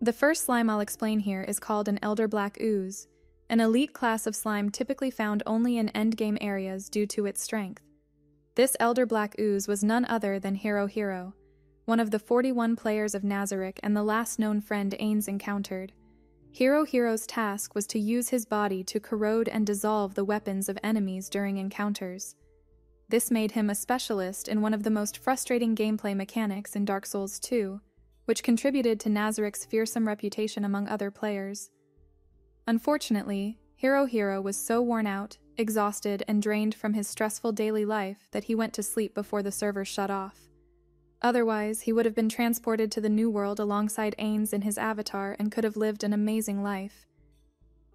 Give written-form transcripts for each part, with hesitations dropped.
The first slime I'll explain here is called an Elder Black Ooze, an elite class of slime typically found only in endgame areas due to its strength. This Elder Black Ooze was none other than Hero, one of the 41 players of Nazarick and the last known friend Ains encountered. Hero's task was to use his body to corrode and dissolve the weapons of enemies during encounters. This made him a specialist in one of the most frustrating gameplay mechanics in Dark Souls 2, which contributed to Nazarick's fearsome reputation among other players. Unfortunately, Hero was so worn out, exhausted, and drained from his stressful daily life that he went to sleep before the server shut off. Otherwise, he would have been transported to the New World alongside Ains in his avatar and could have lived an amazing life.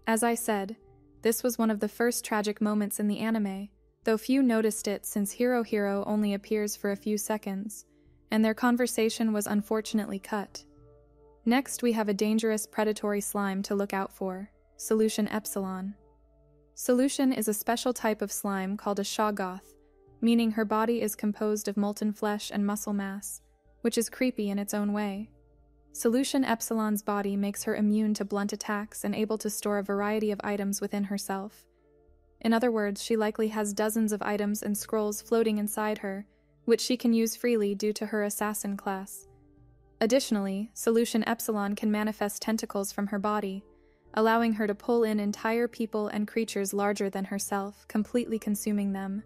As I said, this was one of the first tragic moments in the anime, though few noticed it since Hero only appears for a few seconds, and their conversation was unfortunately cut. Next, we have a dangerous predatory slime to look out for, Solution Epsilon. Solution is a special type of slime called a Schäärgocks, meaning her body is composed of molten flesh and muscle mass, which is creepy in its own way. Solution Epsilon's body makes her immune to blunt attacks and able to store a variety of items within herself. In other words, she likely has dozens of items and scrolls floating inside her, which she can use freely due to her assassin class. Additionally, Solution Epsilon can manifest tentacles from her body, allowing her to pull in entire people and creatures larger than herself, completely consuming them.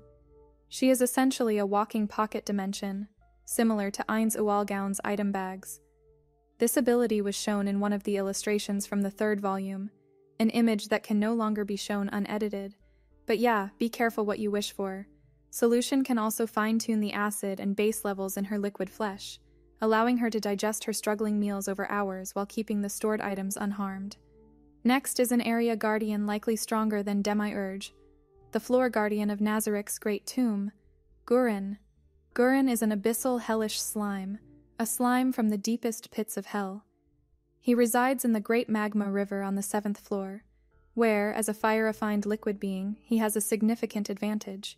She is essentially a walking pocket dimension, similar to Ains Ualgaun's item bags. This ability was shown in one of the illustrations from the third volume, an image that can no longer be shown unedited. But yeah, be careful what you wish for. Solution can also fine-tune the acid and base levels in her liquid flesh, allowing her to digest her struggling meals over hours while keeping the stored items unharmed. Next is an area guardian likely stronger than Demiurge, the floor guardian of Nazarick's great tomb, Gurren. Gurren is an abyssal hellish slime, a slime from the deepest pits of hell. He resides in the Great Magma River on the 7th floor, where, as a fire-refined liquid being, he has a significant advantage.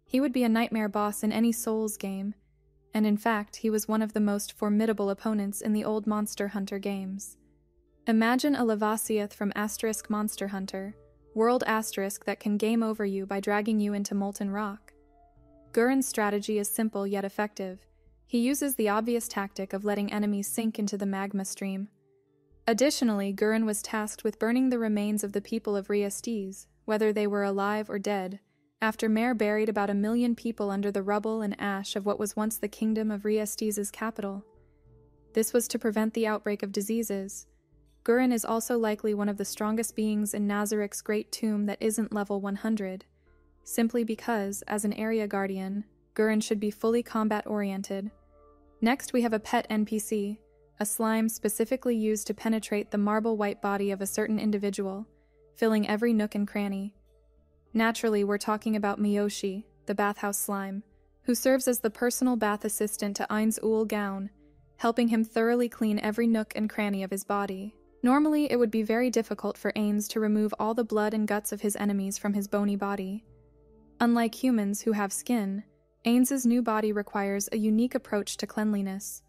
He would be a nightmare boss in any Souls game, and in fact, he was one of the most formidable opponents in the old Monster Hunter games. Imagine a Lavasioth from Asterisk Monster Hunter, World Asterisk that can game over you by dragging you into molten rock. Gurren's strategy is simple yet effective. He uses the obvious tactic of letting enemies sink into the magma stream. Additionally, Gurren was tasked with burning the remains of the people of Riestes, whether they were alive or dead, after Mare buried about 1 million people under the rubble and ash of what was once the kingdom of Riestes' capital. This was to prevent the outbreak of diseases. Gurren is also likely one of the strongest beings in Nazarick's great tomb that isn't level 100, simply because, as an area guardian, Gurren should be fully combat-oriented. Next, we have a pet NPC, a slime specifically used to penetrate the marble-white body of a certain individual, filling every nook and cranny. Naturally, we're talking about Miyoshi, the bathhouse slime, who serves as the personal bath assistant to Ains Ualgaun, helping him thoroughly clean every nook and cranny of his body. Normally, it would be very difficult for Ains to remove all the blood and guts of his enemies from his bony body. Unlike humans who have skin, Ains's new body requires a unique approach to cleanliness.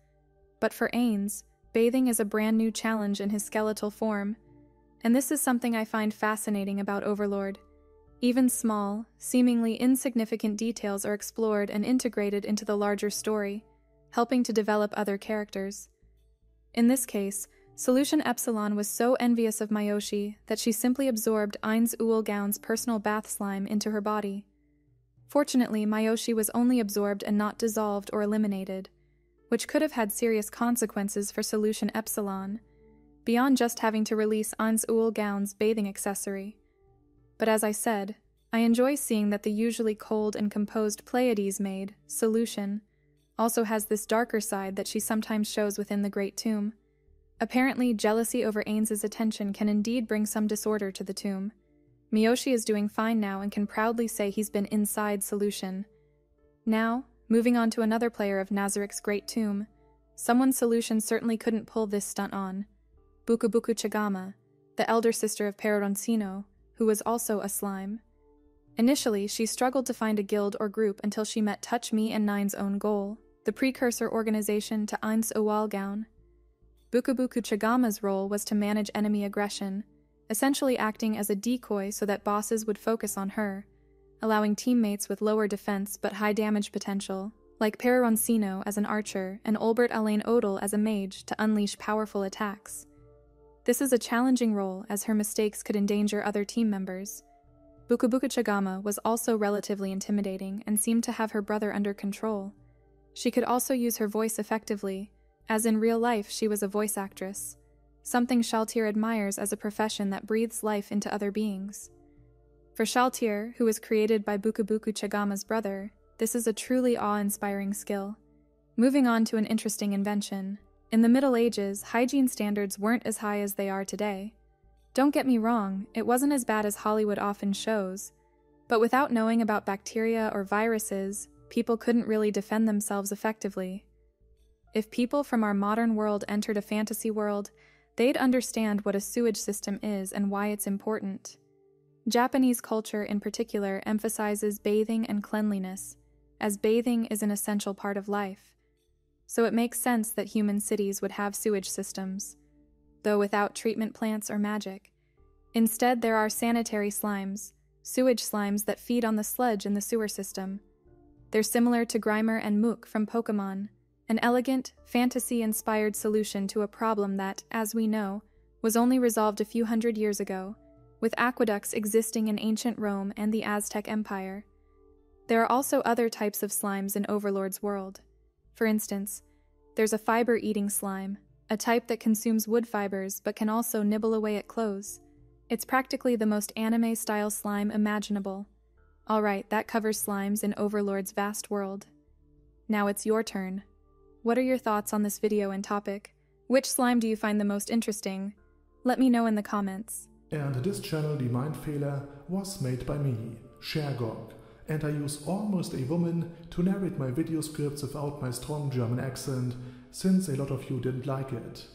But for Ains, bathing is a brand new challenge in his skeletal form, and this is something I find fascinating about Overlord. Even small, seemingly insignificant details are explored and integrated into the larger story, helping to develop other characters. In this case, Solution Epsilon was so envious of Miyoshi that she simply absorbed Ains Ualgaun's personal bath slime into her body. Fortunately, Miyoshi was only absorbed and not dissolved or eliminated, which could have had serious consequences for Solution Epsilon, beyond just having to release Ains Ualgaun's bathing accessory. But as I said, I enjoy seeing that the usually cold and composed Pleiades maid, Solution, also has this darker side that she sometimes shows within the Great Tomb. Apparently, jealousy over Ains's attention can indeed bring some disorder to the tomb. Miyoshi is doing fine now and can proudly say he's been inside Solution. Now, moving on to another player of Nazarick's Great Tomb, someone Solution certainly couldn't pull this stunt on. Bukubuku Chagama, the elder sister of Peroncino, who was also a slime. Initially, she struggled to find a guild or group until she met Touch Me and Nine's own goal, the precursor organization to Ains Ualgaun. Bukubuku Chagama's role was to manage enemy aggression, essentially acting as a decoy so that bosses would focus on her, allowing teammates with lower defense but high damage potential, like Peroroncino as an archer and Olbert Alain Odal as a mage, to unleash powerful attacks. This is a challenging role as her mistakes could endanger other team members. Bukubuku Chagama was also relatively intimidating and seemed to have her brother under control. She could also use her voice effectively, as in real life she was a voice actress, something Schäärgocks admires as a profession that breathes life into other beings. For Schäärgocks, who was created by Bukubuku Chagama's brother, this is a truly awe-inspiring skill. Moving on to an interesting invention. In the Middle Ages, hygiene standards weren't as high as they are today. Don't get me wrong, it wasn't as bad as Hollywood often shows, but without knowing about bacteria or viruses, people couldn't really defend themselves effectively. If people from our modern world entered a fantasy world, they'd understand what a sewage system is and why it's important. Japanese culture in particular emphasizes bathing and cleanliness, as bathing is an essential part of life. So it makes sense that human cities would have sewage systems, though without treatment plants or magic. Instead, there are sanitary slimes, sewage slimes that feed on the sludge in the sewer system. They're similar to Grimer and Mook from Pokémon, an elegant, fantasy-inspired solution to a problem that, as we know, was only resolved a few hundred years ago, with aqueducts existing in ancient Rome and the Aztec Empire. There are also other types of slimes in Overlord's world. For instance, there's a fiber-eating slime, a type that consumes wood fibers but can also nibble away at clothes. It's practically the most anime-style slime imaginable. Alright, that covers slimes in Overlord's vast world. Now it's your turn. What are your thoughts on this video and topic? Which slime do you find the most interesting? Let me know in the comments. And this channel, Die Mindfehler, was made by me, Schäärgocks, and I use almost a woman to narrate my video scripts without my strong German accent, since a lot of you didn't like it.